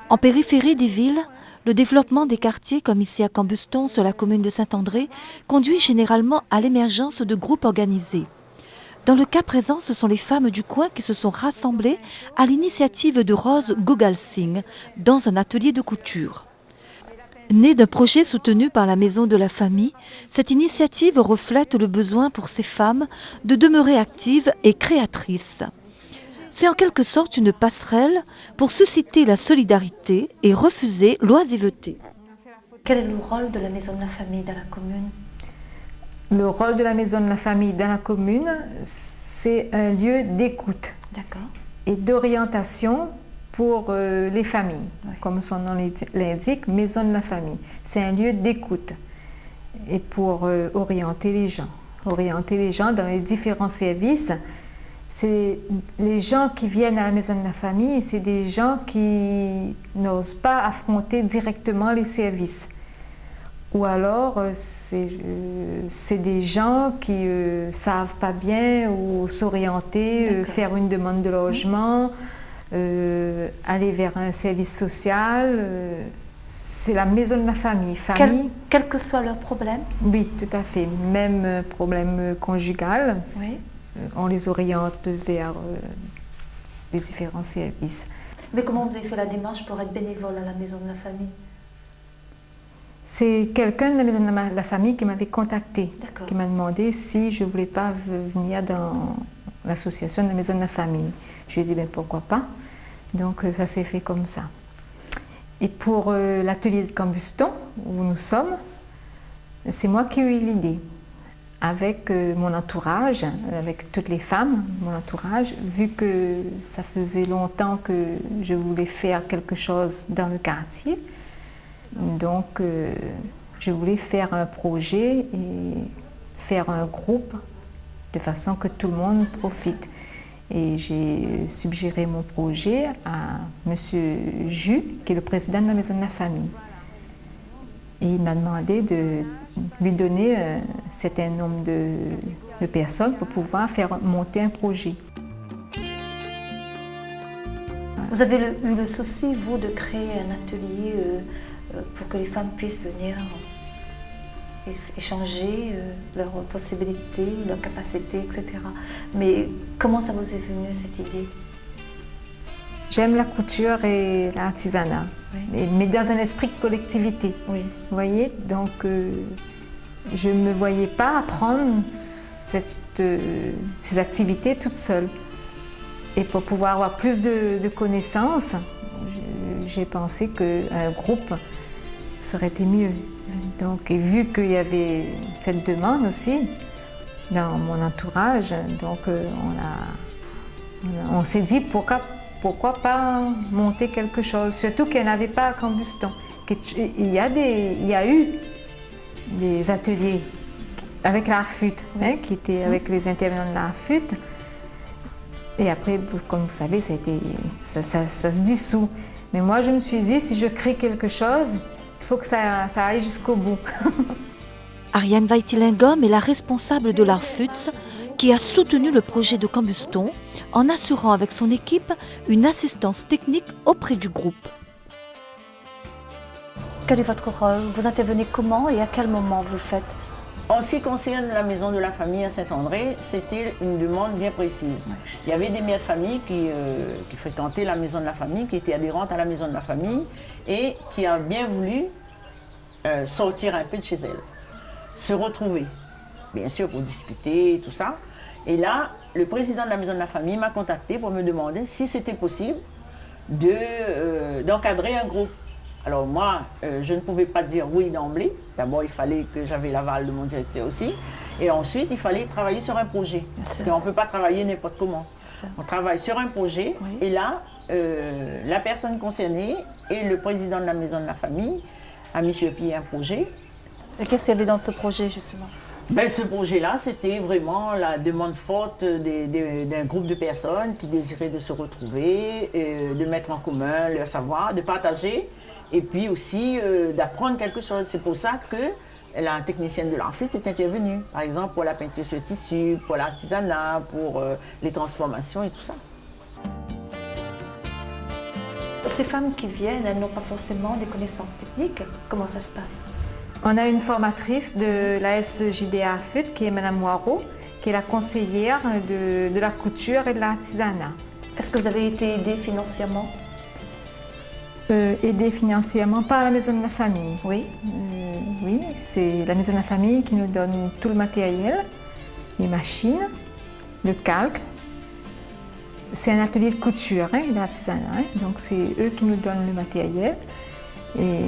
En périphérie des villes, le développement des quartiers, comme ici à Cambuston, sur la commune de Saint-André, conduit généralement à l'émergence de groupes organisés. Dans le cas présent, ce sont les femmes du coin qui se sont rassemblées à l'initiative de Rose Gogal-Singh dans un atelier de couture. Née d'un projet soutenu par la Maison de la Famille, cette initiative reflète le besoin pour ces femmes de demeurer actives et créatrices. C'est en quelque sorte une passerelle pour susciter la solidarité et refuser l'oisiveté. Quel est le rôle de la Maison de la Famille dans la commune? Le rôle de la Maison de la Famille dans la commune, c'est un lieu d'écoute et d'orientation pour les familles. Oui. Comme son nom l'indique, Maison de la Famille. C'est un lieu d'écoute et pour orienter les gens dans les différents services. C'est les gens qui viennent à la Maison de la Famille, c'est des gens qui n'osent pas affronter directement les services. Ou alors, c'est des gens qui ne savent pas bien ou s'orienter, faire une demande de logement, aller vers un service social. C'est la Maison de la Famille. Quel que soit leur problème? Oui, tout à fait. Même problème conjugal. Oui. On les oriente vers les différents services. Mais comment vous avez fait la démarche pour être bénévole à la Maison de la Famille? C'est quelqu'un de la Maison de la Famille qui m'avait contacté, qui m'a demandé si je ne voulais pas venir dans l'association de la Maison de la Famille. Je lui ai dit ben, pourquoi pas. Donc ça s'est fait comme ça. Et pour l'atelier de Cambuston, où nous sommes, c'est moi qui ai eu l'idée. Avec mon entourage, avec toutes les femmes, mon entourage, vu que ça faisait longtemps que je voulais faire quelque chose dans le quartier. Donc, je voulais faire un projet et faire un groupe de façon que tout le monde profite. Et j'ai suggéré mon projet à M. Jus, qui est le président de la Maison de la Famille. Et il m'a demandé de lui donner un certain nombre de personnes pour pouvoir faire monter un projet. Vous avez eu le souci, vous, de créer un atelier pour que les femmes puissent venir échanger leurs possibilités, leurs capacités, etc. Mais comment ça vous est venu, cette idée? J'aime la couture et l'artisanat, mais dans un esprit de collectivité. Oui. Vous voyez, donc je ne me voyais pas apprendre ces activités toute seule. Et pour pouvoir avoir plus de connaissances, j'ai pensé qu'un groupe serait été mieux. Donc, et vu qu'il y avait cette demande aussi dans mon entourage, donc on s'est dit pourquoi pas monter quelque chose, surtout qu'il n'y en avait pas à Cambuston. Il y a eu des ateliers avec l'ARFUT, qui étaient avec les intervenants de l'ARFUT. Et après, comme vous savez, ça se dissout. Mais moi, je me suis dit, si je crée quelque chose, il faut que ça aille jusqu'au bout. Ariane Weitilingom est la responsable de l'ARFUT qui a soutenu le projet de Cambuston en assurant avec son équipe une assistance technique auprès du groupe. Quel est votre rôle? Vous intervenez comment et à quel moment vous le faites? En ce qui concerne la Maison de la Famille à Saint-André, c'était une demande bien précise. Il y avait des mères de famille qui fréquentaient la Maison de la Famille, qui étaient adhérentes à la Maison de la Famille et qui ont bien voulu sortir un peu de chez elles, se retrouver, bien sûr pour discuter, tout ça. Et là, le président de la Maison de la Famille m'a contacté pour me demander si c'était possible d'encadrer un groupe. Alors moi, je ne pouvais pas dire oui d'emblée. D'abord, il fallait que j'avais l'aval de mon directeur aussi. Et ensuite, il fallait travailler sur un projet. Parce qu'on ne peut pas travailler n'importe comment. On travaille sur un projet. Oui. Et là, la personne concernée et le président de la Maison de la Famille a mis sur pied un projet. Et qu'est-ce qu'il y avait dans ce projet, justement? Ce projet-là, c'était vraiment la demande forte d'un groupe de personnes qui désiraient de se retrouver, de mettre en commun leur savoir, de partager. Et puis aussi d'apprendre quelque chose. C'est pour ça que la technicienne de l'ARFUT est intervenue. Par exemple, pour la peinture sur tissu, pour l'artisanat, pour les transformations et tout ça. ces femmes qui viennent, elles n'ont pas forcément des connaissances techniques. Comment ça se passe? On a une formatrice de la SJDA FUT qui est Madame Moirot, qui est la conseillère de la couture et de l'artisanat. Est-ce que vous avez été aidée financièrement? Aidée financièrement par la Maison de la Famille. Oui. Oui, c'est la Maison de la Famille qui nous donne tout le matériel, les machines, le calque. C'est un atelier de couture, d'artisanat, donc c'est eux qui nous donnent le matériel. Et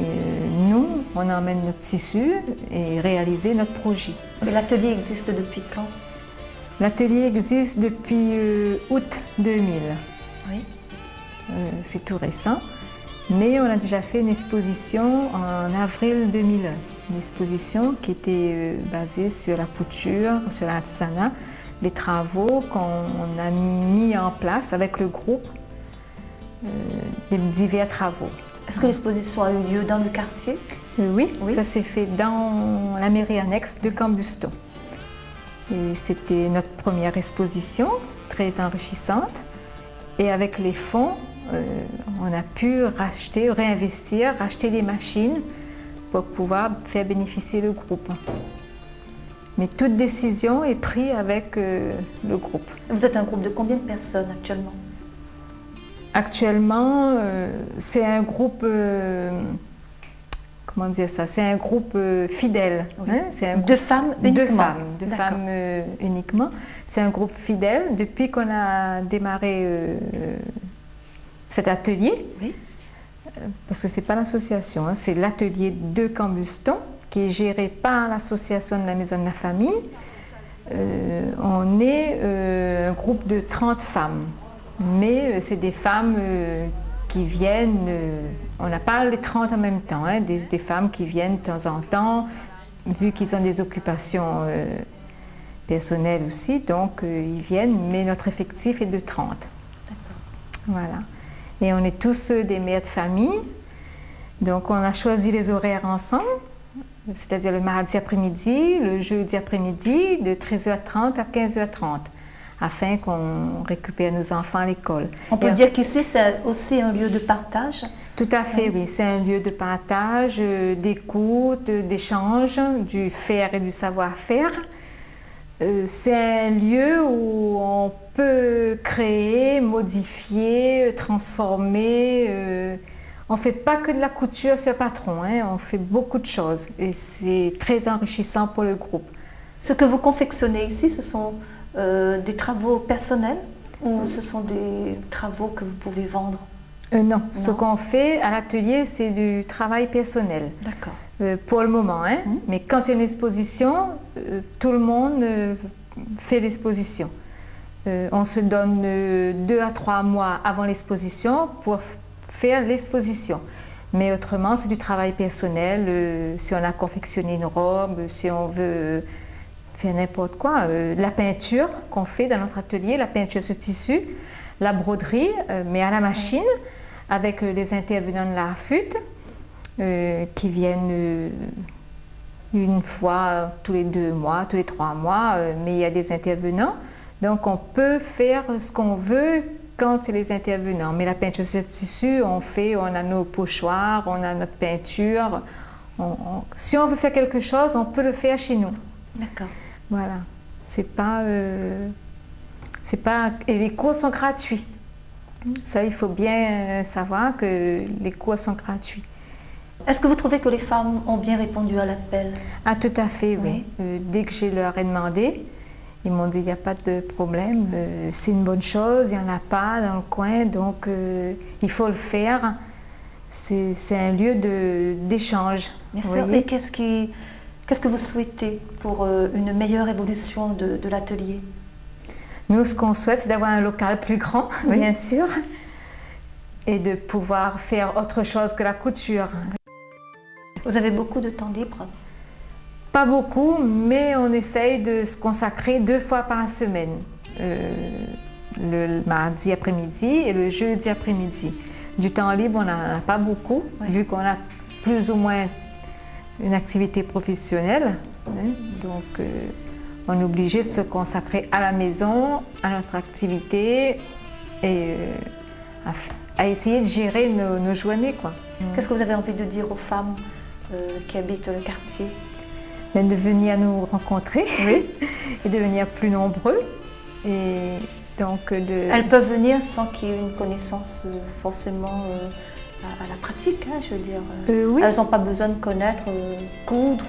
nous, on emmène notre tissu et réaliser notre projet. Mais l'atelier existe depuis quand? L'atelier existe depuis août 2000. Oui. C'est tout récent. Mais on a déjà fait une exposition en avril 2001. Une exposition qui était basée sur la couture, sur l'artisanat, des travaux qu'on a mis en place avec le groupe, des divers travaux. Est-ce que l'exposition a eu lieu dans le quartier? Oui, ça s'est fait dans la mairie annexe de Cambuston. Et c'était notre première exposition, très enrichissante. Et avec les fonds, on a pu réinvestir, racheter les machines pour pouvoir faire bénéficier le groupe. Mais toute décision est prise avec le groupe. Vous êtes un groupe de combien de personnes actuellement? Actuellement, c'est un groupe, comment dire ça? C'est un groupe fidèle. Oui. C'est un de femmes uniquement? De femmes uniquement. C'est un groupe fidèle depuis qu'on a démarré cet atelier. Oui. Parce que ce n'est pas l'association, c'est l'atelier de Cambuston qui est géré par l'association de la Maison de la Famille. On est un groupe de 30 femmes. Mais c'est des femmes qui viennent, on n'a pas les 30 en même temps, des femmes qui viennent de temps en temps, vu qu'ils ont des occupations personnelles aussi, donc ils viennent, mais notre effectif est de 30. D'accord. Voilà. Et on est tous des mères de famille, donc on a choisi les horaires ensemble, c'est-à-dire le mardi après-midi, le jeudi après-midi, de 13h30 à 15h30. Afin qu'on récupère nos enfants à l'école. On peut dire qu'ici, c'est aussi un lieu de partage? Tout à fait, oui. C'est un lieu de partage, d'écoute, d'échange, du faire et du savoir-faire. C'est un lieu où on peut créer, modifier, transformer. On ne fait pas que de la couture sur patron, on fait beaucoup de choses. Et c'est très enrichissant pour le groupe. Ce que vous confectionnez ici, ce sont des travaux personnels ou ce sont des travaux que vous pouvez vendre? Non, ce qu'on fait à l'atelier, c'est du travail personnel. D'accord. Pour le moment, mais quand il y a une exposition, tout le monde fait l'exposition. On se donne 2 à 3 mois avant l'exposition pour faire l'exposition. Mais autrement, c'est du travail personnel. Si on a confectionné une robe, si on veut faire n'importe quoi, la peinture qu'on fait dans notre atelier, la peinture sur tissu, la broderie, mais à la machine, avec les intervenants de la FUT qui viennent une fois tous les 2 mois, tous les 3 mois, mais il y a des intervenants. Donc on peut faire ce qu'on veut quand c'est les intervenants. Mais la peinture sur tissu, on a nos pochoirs, on a notre peinture. Si on veut faire quelque chose, on peut le faire chez nous. D'accord. Voilà. C'est pas, et les cours sont gratuits. Ça, il faut bien savoir que les cours sont gratuits. Est-ce que vous trouvez que les femmes ont bien répondu à l'appel? Ah, tout à fait, oui. Dès que je leur ai demandé, ils m'ont dit il n'y a pas de problème, c'est une bonne chose, il n'y en a pas dans le coin, donc il faut le faire. C'est un lieu d'échange. Bien sûr, mais qu'est-ce que vous souhaitez pour une meilleure évolution de l'atelier? Nous, ce qu'on souhaite, c'est d'avoir un local plus grand, bien sûr, et de pouvoir faire autre chose que la couture. Vous avez beaucoup de temps libre? Pas beaucoup, mais on essaye de se consacrer 2 fois par semaine. Le mardi après-midi et le jeudi après-midi. Du temps libre, on n'en a pas beaucoup, vu qu'on a plus ou moins une activité professionnelle. Donc, on est obligé de se consacrer à la maison, à notre activité et à essayer de gérer nos journées, quoi. Qu'est-ce que vous avez envie de dire aux femmes qui habitent le quartier? Mais de venir nous rencontrer, Oui. et de venir plus nombreux. Et donc Elles peuvent venir sans qu'il y ait une connaissance forcément à la pratique, hein, je veux dire. Oui. Elles n'ont pas besoin de connaître coudre.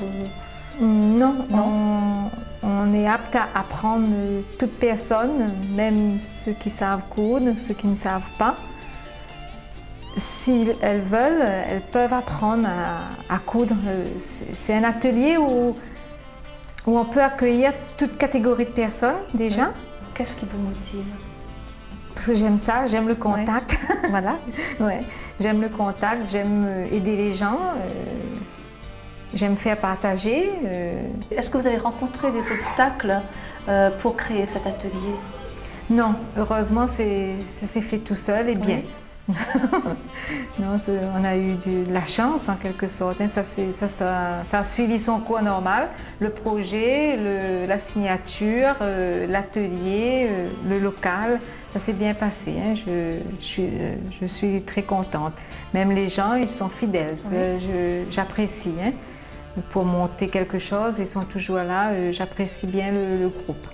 Non, Non. on est apte à apprendre toute personne, même ceux qui savent coudre, ceux qui ne savent pas. Si elles veulent, elles peuvent apprendre à coudre. C'est un atelier où on peut accueillir toute catégorie de personnes déjà. Oui. Qu'est-ce qui vous motive? Parce que j'aime ça, j'aime le contact. Voilà. Ouais, j'aime le contact, j'aime aider les gens, j'aime faire partager. Est-ce que vous avez rencontré des obstacles pour créer cet atelier? Non, heureusement, ça s'est fait tout seul et bien. Oui. Non, on a eu de la chance en quelque sorte, hein. Ça a suivi son cours normal. Le projet, la signature, l'atelier, le local, ça s'est bien passé, hein. Je suis très contente. Même les gens, ils sont fidèles, Oui. j'apprécie, hein. Pour monter quelque chose, ils sont toujours là, j'apprécie bien le groupe.